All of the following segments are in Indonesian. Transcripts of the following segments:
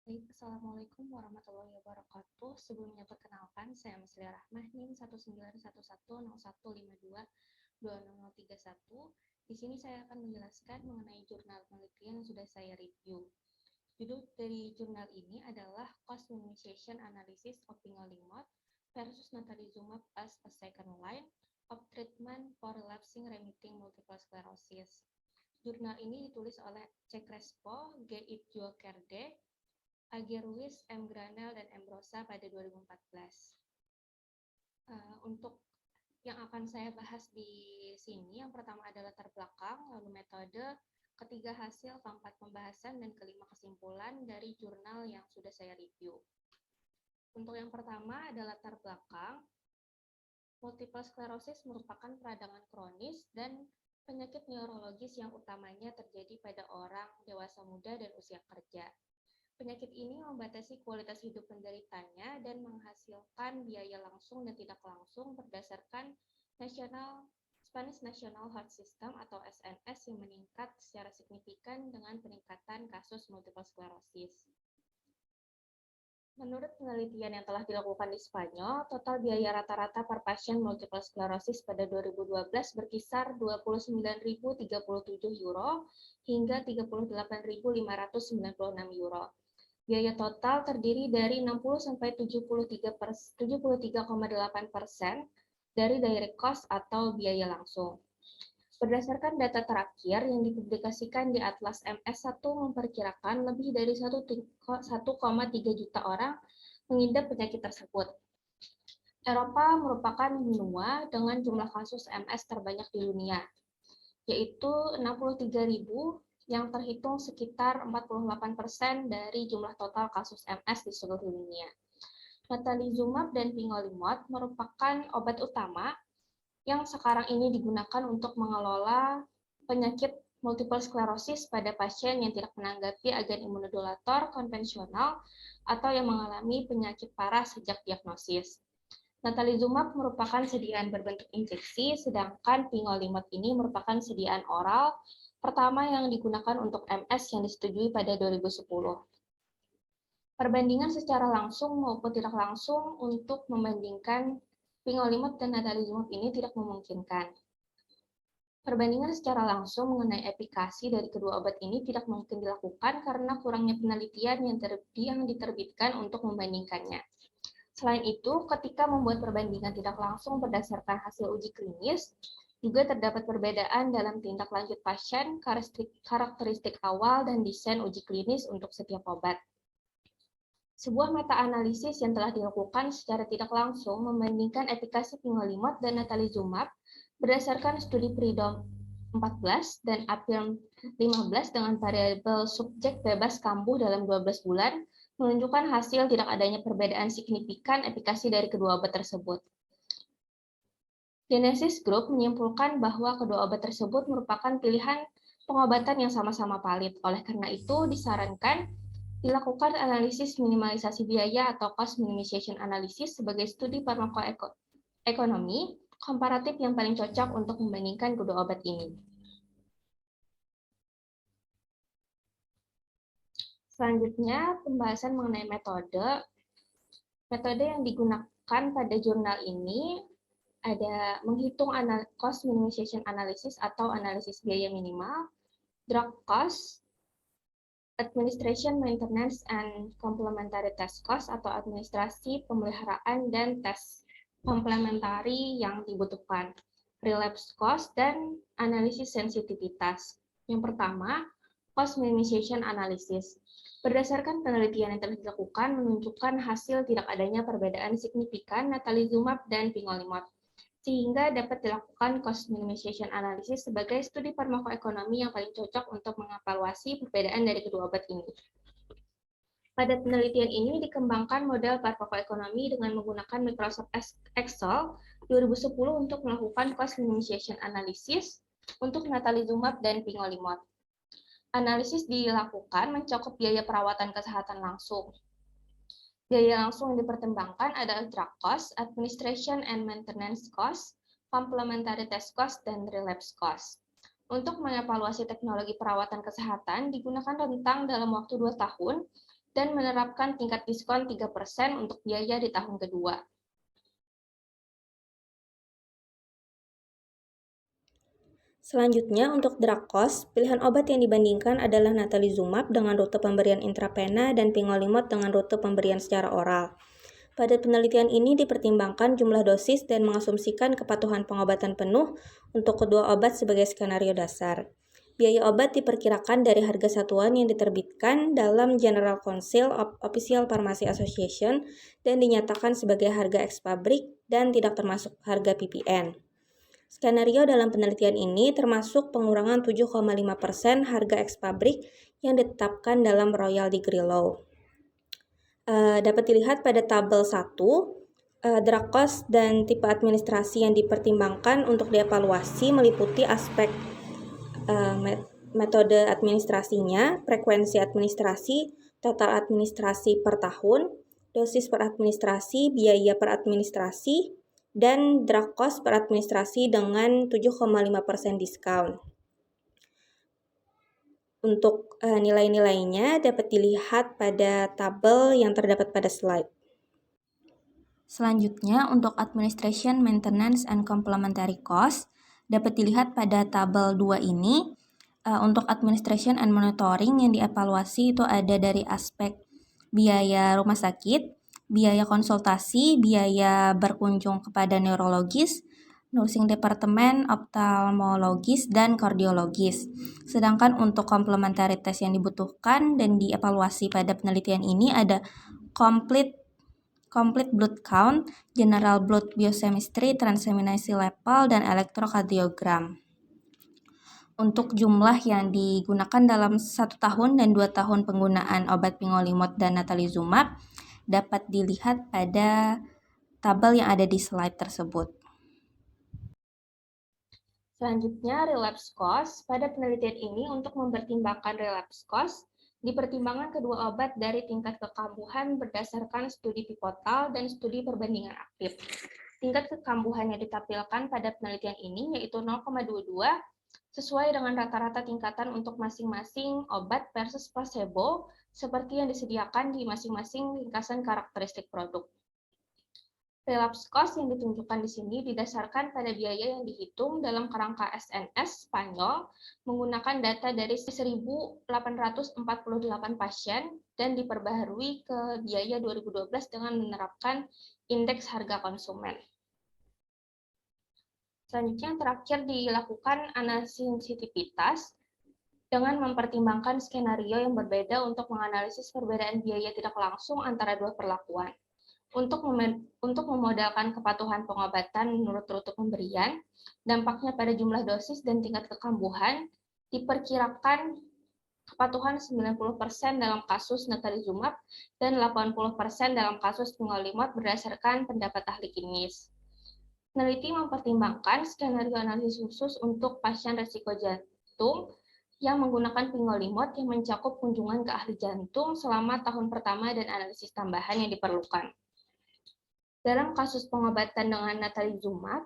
Baik, Assalamualaikum warahmatullahi wabarakatuh. Sebelumnya perkenalkan, saya Meslia Rahmah, NIM 1911101520031. Di sini saya akan menjelaskan mengenai jurnal penelitian yang sudah saya review. Judul dari jurnal ini adalah Cost Minimization Analysis of Fingolimod versus Natalizumab as a second line of treatment for relapsing remitting multiple sclerosis. Jurnal ini ditulis oleh C. Crespo, G. Ibjuokerde, AG Ruiz, M. Granel, dan M. Rosa pada 2014. Untuk yang akan saya bahas di sini, yang pertama adalah latar belakang, lalu metode, ketiga hasil, keempat pembahasan, dan kelima kesimpulan dari jurnal yang sudah saya review. Untuk yang pertama adalah latar belakang. Multiple sclerosis merupakan peradangan kronis dan penyakit neurologis yang utamanya terjadi pada orang dewasa muda dan usia kerja. Penyakit ini membatasi kualitas hidup penderitanya dan menghasilkan biaya langsung dan tidak langsung berdasarkan Spanish National Health System atau SNS yang meningkat secara signifikan dengan peningkatan kasus multiple sclerosis. Menurut penelitian yang telah dilakukan di Spanyol, total biaya rata-rata per pasien multiple sclerosis pada 2012 berkisar 29.037 euro hingga 38.596 euro. Biaya total terdiri dari 60-73,8% dari direct cost atau biaya langsung. Berdasarkan data terakhir yang dipublikasikan di Atlas MS1 memperkirakan lebih dari 1,3 juta orang mengidap penyakit tersebut. Eropa merupakan benua dengan jumlah kasus MS terbanyak di dunia, yaitu 63.000 yang terhitung sekitar 48% dari jumlah total kasus MS di seluruh dunia. Natalizumab dan fingolimod merupakan obat utama yang sekarang ini digunakan untuk mengelola penyakit multiple sclerosis pada pasien yang tidak menanggapi agen imunomodulator konvensional atau yang mengalami penyakit parah sejak diagnosis. Natalizumab merupakan sediaan berbentuk injeksi, sedangkan fingolimod ini merupakan sediaan oral pertama yang digunakan untuk MS yang disetujui pada 2010. Perbandingan secara langsung maupun tidak langsung untuk membandingkan fingolimod dan natalizumab ini tidak memungkinkan. Perbandingan secara langsung mengenai efikasi dari kedua obat ini tidak mungkin dilakukan karena kurangnya penelitian yang diterbitkan untuk membandingkannya. Selain itu, ketika membuat perbandingan tidak langsung berdasarkan hasil uji klinis, juga terdapat perbedaan dalam tindak lanjut pasien, karakteristik awal, dan desain uji klinis untuk setiap obat. Sebuah meta-analisis yang telah dilakukan secara tidak langsung membandingkan efikasi fingolimod dan natalizumab berdasarkan studi Freedom 14 dan Appian 15 dengan variabel subjek bebas kambuh dalam 12 bulan menunjukkan hasil tidak adanya perbedaan signifikan efikasi dari kedua obat tersebut. Genesis Group menyimpulkan bahwa kedua obat tersebut merupakan pilihan pengobatan yang sama-sama valid. Oleh karena itu, disarankan dilakukan analisis minimalisasi biaya atau cost minimization analysis sebagai studi farmakoekonomi komparatif yang paling cocok untuk membandingkan kedua obat ini. Selanjutnya, pembahasan mengenai metode. Metode yang digunakan pada jurnal ini ada menghitung cost minimization analysis atau analisis biaya minimal, drug cost, administration, maintenance, and complementary test cost atau administrasi, pemeliharaan, dan tes komplementari yang dibutuhkan, relapse cost, dan analisis sensitivitas. Yang pertama, cost minimization analysis. Berdasarkan penelitian yang telah dilakukan menunjukkan hasil tidak adanya perbedaan signifikan natalizumab dan fingolimod, sehingga dapat dilakukan cost minimization analysis sebagai studi farmakoekonomi yang paling cocok untuk mengevaluasi perbedaan dari kedua obat ini. Pada penelitian ini dikembangkan model farmakoekonomi dengan menggunakan Microsoft Excel 2010 untuk melakukan cost minimization analysis untuk natalizumab dan fingolimod. Analisis dilakukan mencakup biaya perawatan kesehatan langsung. Biaya langsung yang dipertimbangkan adalah drug cost, administration and maintenance cost, complementary test cost, dan relapse cost. Untuk mengevaluasi teknologi perawatan kesehatan digunakan rentang dalam waktu 2 tahun dan menerapkan tingkat diskon 3% untuk biaya di tahun kedua. Selanjutnya, untuk drug cost, pilihan obat yang dibandingkan adalah natalizumab dengan rute pemberian intravena dan pingolimod dengan rute pemberian secara oral. Pada penelitian ini dipertimbangkan jumlah dosis dan mengasumsikan kepatuhan pengobatan penuh untuk kedua obat sebagai skenario dasar. Biaya obat diperkirakan dari harga satuan yang diterbitkan dalam General Council of Official Pharmacy Association dan dinyatakan sebagai harga ex-pabrik dan tidak termasuk harga PPN. Skenario dalam penelitian ini termasuk pengurangan 7,5% harga ex-pabrik yang ditetapkan dalam Royal Degree Law. Dapat dilihat pada tabel 1, drug cost dan tipe administrasi yang dipertimbangkan untuk dievaluasi meliputi aspek metode administrasinya, frekuensi administrasi, total administrasi per tahun, dosis per administrasi, biaya per administrasi, dan drug cost per administrasi dengan 7,5% diskon. Untuk nilai-nilainya dapat dilihat pada tabel yang terdapat pada slide. Selanjutnya, untuk Administration, Maintenance, and Complementary Cost, dapat dilihat pada tabel 2 ini. Untuk Administration and Monitoring yang dievaluasi itu ada dari aspek biaya rumah sakit, biaya konsultasi, biaya berkunjung kepada neurologis, nursing departemen, ophthalmologis, dan kardiologis. Sedangkan untuk complementary test yang dibutuhkan dan dievaluasi pada penelitian ini ada complete blood count, general blood biochemistry, transaminase level, dan elektrokardiogram. Untuk jumlah yang digunakan dalam 1 tahun dan 2 tahun penggunaan obat pingolimod dan natalizumab dapat dilihat pada tabel yang ada di slide tersebut. Selanjutnya, relapse cost. Pada penelitian ini untuk mempertimbangkan relapse cost, dipertimbangkan kedua obat dari tingkat kekambuhan berdasarkan studi pivotal dan studi perbandingan aktif. Tingkat kekambuhan yang ditampilkan pada penelitian ini yaitu 0,22 sesuai dengan rata-rata tingkatan untuk masing-masing obat versus placebo seperti yang disediakan di masing-masing ringkasan karakteristik produk. Relapse cost yang ditunjukkan di sini didasarkan pada biaya yang dihitung dalam kerangka SNS Spanyol menggunakan data dari 1.848 pasien dan diperbaharui ke biaya 2012 dengan menerapkan indeks harga konsumen. Selanjutnya yang terakhir dilakukan analisis sensitivitas dengan mempertimbangkan skenario yang berbeda untuk menganalisis perbedaan biaya tidak langsung antara dua perlakuan. Untuk memodalkan kepatuhan pengobatan menurut rute pemberian, dampaknya pada jumlah dosis dan tingkat kekambuhan, diperkirakan kepatuhan 90% dalam kasus natalizumab dan 80% dalam kasus pingolimod berdasarkan pendapat ahli klinis. Peneliti mempertimbangkan skenario analisis khusus untuk pasien risiko jantung yang menggunakan pingolimod yang mencakup kunjungan ke ahli jantung selama tahun pertama dan analisis tambahan yang diperlukan. Dalam kasus pengobatan dengan natalizumab,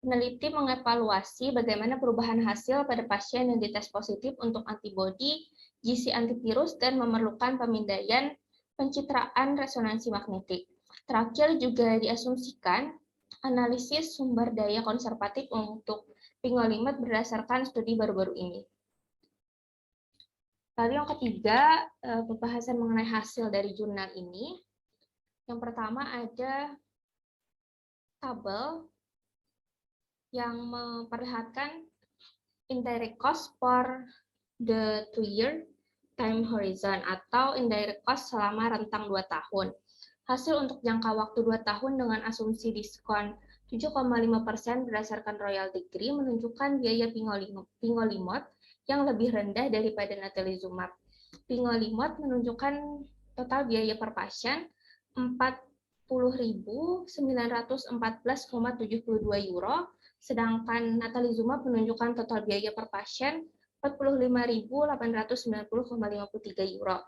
peneliti mengevaluasi bagaimana perubahan hasil pada pasien yang dites positif untuk antibodi, GC antivirus, dan memerlukan pemindaian pencitraan resonansi magnetik. Terakhir juga diasumsikan analisis sumber daya konservatif untuk pingolimod berdasarkan studi baru-baru ini. Lalu yang ketiga, pembahasan mengenai hasil dari jurnal ini. Yang pertama ada tabel yang memperlihatkan indirect cost for the 2-year time horizon atau indirect cost selama rentang 2 tahun. Hasil untuk jangka waktu 2 tahun dengan asumsi diskon 7,5% berdasarkan Royal Degree menunjukkan biaya pingolimod yang lebih rendah daripada natalizumab. Pingolimod menunjukkan total biaya per pasien 40.914,72 euro, sedangkan natalizumab menunjukkan total biaya per pasien 45.890,53 euro.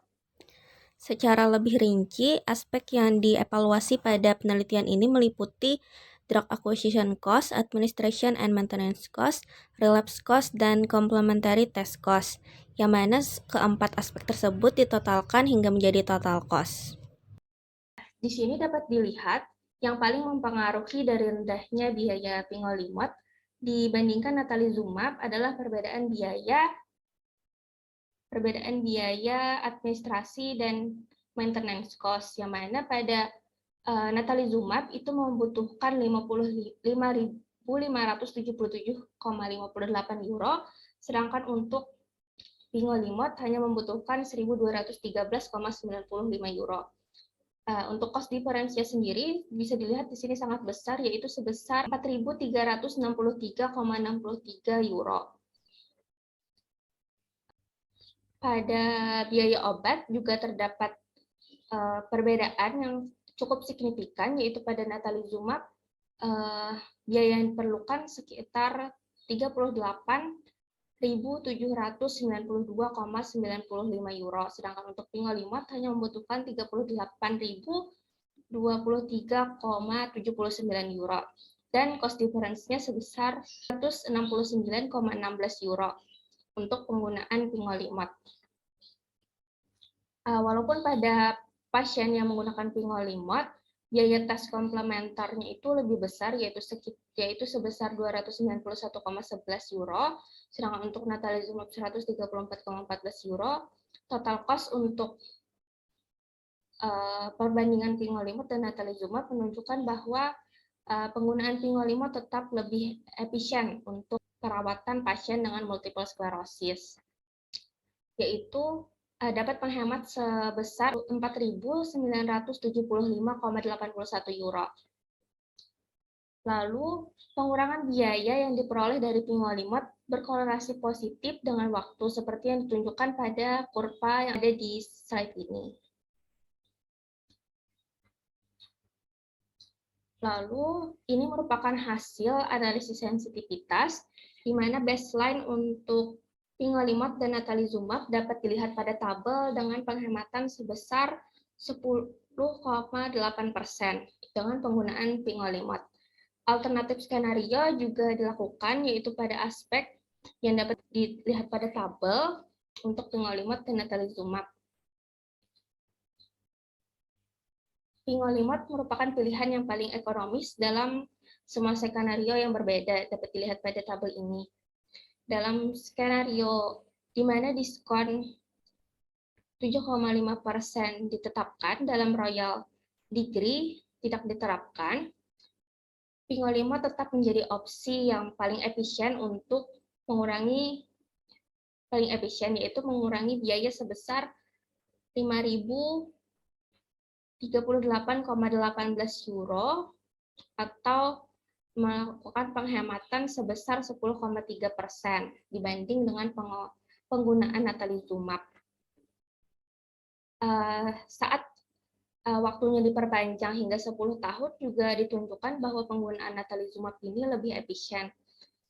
Secara lebih rinci, aspek yang dievaluasi pada penelitian ini meliputi drug acquisition cost, administration and maintenance cost, relapse cost, dan complementary test cost. yang mana keempat aspek tersebut ditotalkan hingga menjadi total cost. Di sini dapat dilihat yang paling mempengaruhi dari rendahnya biaya pingolimod dibandingkan natalizumab adalah perbedaan biaya administrasi dan maintenance cost, yang mana pada natalizumab itu membutuhkan 55.577,58 euro, sedangkan untuk pingolimod hanya membutuhkan 1.213,95 euro. Untuk cost difference-nya sendiri bisa dilihat di sini sangat besar, yaitu sebesar 4.363,63 euro. Pada biaya obat juga terdapat perbedaan yang cukup signifikan, yaitu pada natalizumab biaya yang diperlukan sekitar 38.792,95 euro, sedangkan untuk pingolimod hanya membutuhkan 38.023,79 euro, dan cost difference-nya sebesar 169,16 euro untuk penggunaan pingolimod. Walaupun pada pasien yang menggunakan pingolimod, biaya tes komplementernya itu lebih besar, yaitu sebesar 291,11 euro, sedangkan untuk natalizumab 134,14 euro. Total cost untuk perbandingan pingolimod dan natalizumab menunjukkan bahwa penggunaan pingolimod tetap lebih efisien untuk perawatan pasien dengan multiple sclerosis, yaitu dapat menghemat sebesar 4.975,81 euro. Lalu, pengurangan biaya yang diperoleh dari pingolimod berkorelasi positif dengan waktu seperti yang ditunjukkan pada kurva yang ada di slide ini. Lalu, ini merupakan hasil analisis sensitivitas, di mana baseline untuk pingolimod dan natalizumab dapat dilihat pada tabel dengan penghematan sebesar 10,8% dengan penggunaan pingolimod. Alternatif skenario juga dilakukan, yaitu pada aspek yang dapat dilihat pada tabel untuk pingolimod dan natalizumab. Pingolimod merupakan pilihan yang paling ekonomis dalam semua skenario yang berbeda, dapat dilihat pada tabel ini. Dalam skenario di mana diskon 7,5% ditetapkan dalam Royal Degree tidak diterapkan, pingolimod tetap menjadi opsi yang paling efisien untuk yaitu mengurangi biaya sebesar 5.038,18 euro atau melakukan penghematan sebesar 10,3% dibanding dengan penggunaan natalizumab. Saat waktunya diperpanjang hingga 10 tahun juga ditunjukkan bahwa penggunaan natalizumab ini lebih efisien,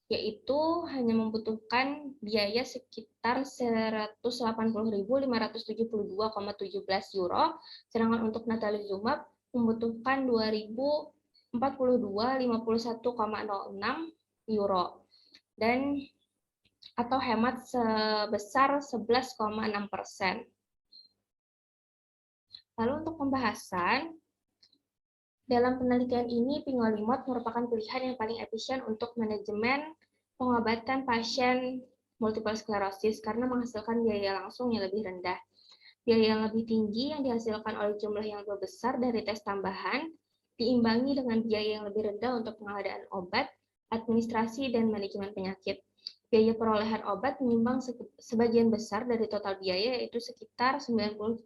yaitu hanya membutuhkan biaya sekitar 180.572,17 euro, sedangkan untuk natalizumab membutuhkan 2.042,51,06 euro, dan atau hemat sebesar 11,6%. Lalu untuk pembahasan, dalam penelitian ini pingolimod merupakan pilihan yang paling efisien untuk manajemen pengobatan pasien multiple sclerosis karena menghasilkan biaya langsung yang lebih rendah. Biaya yang lebih tinggi yang dihasilkan oleh jumlah yang lebih besar dari tes tambahan diimbangi dengan biaya yang lebih rendah untuk pengadaan obat, administrasi, dan manajemen penyakit. Biaya perolehan obat menyumbang sebagian besar dari total biaya, yaitu sekitar 92,8%.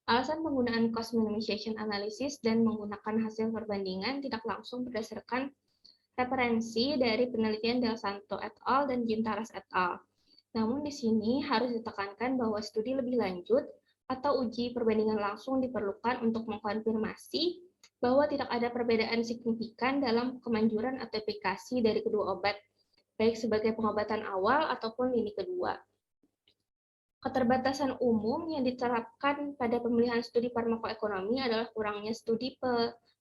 Alasan penggunaan cost minimization analysis dan menggunakan hasil perbandingan tidak langsung berdasarkan referensi dari penelitian Del Santo et al. Dan Gintaras et al. Namun di sini harus ditekankan bahwa studi lebih lanjut atau uji perbandingan langsung diperlukan untuk mengkonfirmasi bahwa tidak ada perbedaan signifikan dalam kemanjuran atau efikasi dari kedua obat, baik sebagai pengobatan awal ataupun lini kedua. Keterbatasan umum yang diterapkan pada pemilihan studi farmakoekonomi adalah kurangnya studi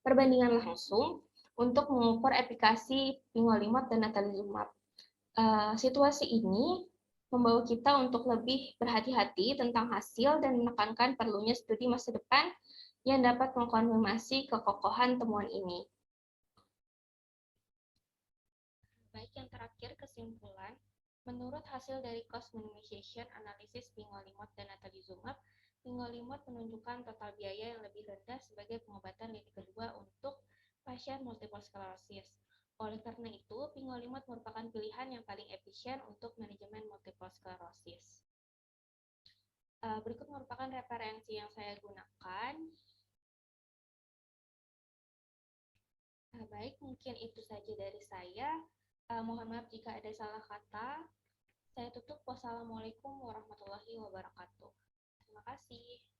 perbandingan langsung untuk mengukur efikasi pingolimod dan natalizumab. Situasi ini membawa kita untuk lebih berhati-hati tentang hasil dan menekankan perlunya studi masa depan yang dapat mengkonfirmasi kekokohan temuan ini. Baik, yang terakhir kesimpulan, menurut hasil dari cost minimization analysis fingolimod dan natalizumab, fingolimod menunjukkan total biaya yang lebih rendah sebagai pengobatan lini kedua untuk pasien multiple sclerosis. Oleh karena itu, fingolimod merupakan pilihan yang paling efisien untuk manajemen multiple sclerosis. Berikut merupakan referensi yang saya gunakan. Baik, mungkin itu saja dari saya. Mohon maaf jika ada salah kata. Saya tutup. Wassalamualaikum warahmatullahi wabarakatuh. Terima kasih.